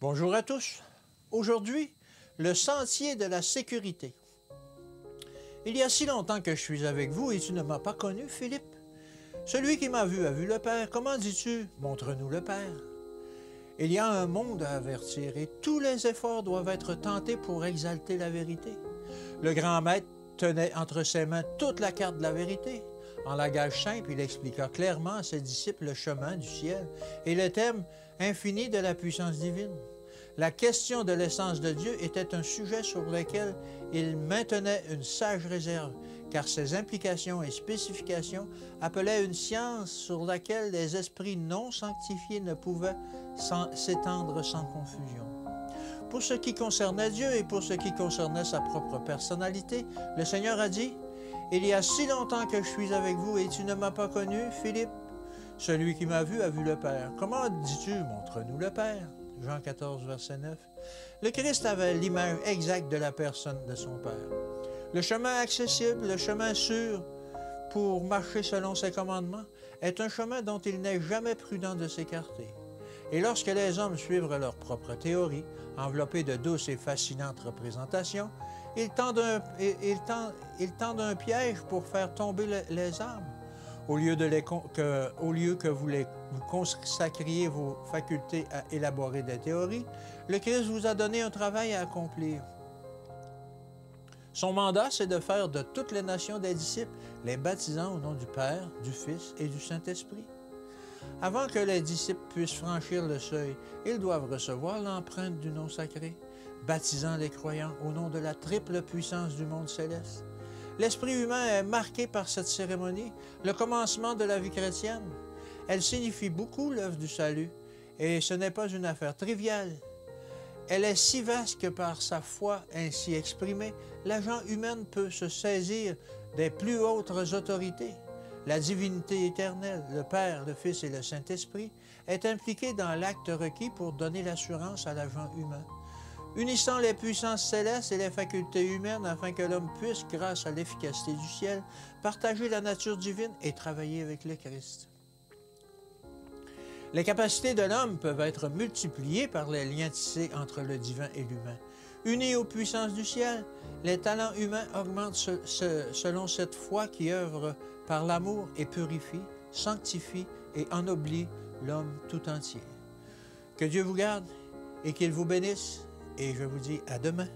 Bonjour à tous. Aujourd'hui, le sentier de la sécurité. Il y a si longtemps que je suis avec vous et tu ne m'as pas connu, Philippe. Celui qui m'a vu a vu le Père. Comment dis-tu? Montre-nous le Père. Il y a un monde à avertir et tous les efforts doivent être tentés pour exalter la vérité. Le grand maître tenait entre ses mains toute la carte de la vérité. En langage simple, il expliqua clairement à ses disciples le chemin du ciel et le thème infini de la puissance divine. La question de l'essence de Dieu était un sujet sur lequel il maintenait une sage réserve, car ses implications et spécifications appelaient une science sur laquelle les esprits non sanctifiés ne pouvaient s'étendre sans confusion. Pour ce qui concernait Dieu et pour ce qui concernait sa propre personnalité, le Seigneur a dit: « Il y a si longtemps que je suis avec vous et tu ne m'as pas connu, Philippe. Celui qui m'a vu a vu le Père. Comment dis-tu, montre-nous le Père? » Jean 14, verset 9. Le Christ avait l'image exacte de la personne de son Père. Le chemin accessible, le chemin sûr pour marcher selon ses commandements, est un chemin dont il n'est jamais prudent de s'écarter. Et lorsque les hommes suivent leur propre théorie, enveloppée de douces et fascinantes représentations, ils tendent un piège pour faire tomber les âmes. Au lieu que vous consacriez vos facultés à élaborer des théories, le Christ vous a donné un travail à accomplir. Son mandat, c'est de faire de toutes les nations des disciples, les baptisant au nom du Père, du Fils et du Saint-Esprit. Avant que les disciples puissent franchir le seuil, ils doivent recevoir l'empreinte du nom sacré, baptisant les croyants au nom de la triple puissance du monde céleste. L'esprit humain est marqué par cette cérémonie, le commencement de la vie chrétienne. Elle signifie beaucoup l'œuvre du salut, et ce n'est pas une affaire triviale. Elle est si vaste que par sa foi ainsi exprimée, la gent humaine peut se saisir des plus hautes autorités. La divinité éternelle, le Père, le Fils et le Saint-Esprit, est impliquée dans l'acte requis pour donner l'assurance à l'agent humain, unissant les puissances célestes et les facultés humaines afin que l'homme puisse, grâce à l'efficacité du ciel, partager la nature divine et travailler avec le Christ. Les capacités de l'homme peuvent être multipliées par les liens tissés entre le divin et l'humain. Unis aux puissances du ciel, les talents humains augmentent selon cette foi qui œuvre par l'amour et purifie, sanctifie et ennoblit l'homme tout entier. Que Dieu vous garde et qu'il vous bénisse, et je vous dis à demain.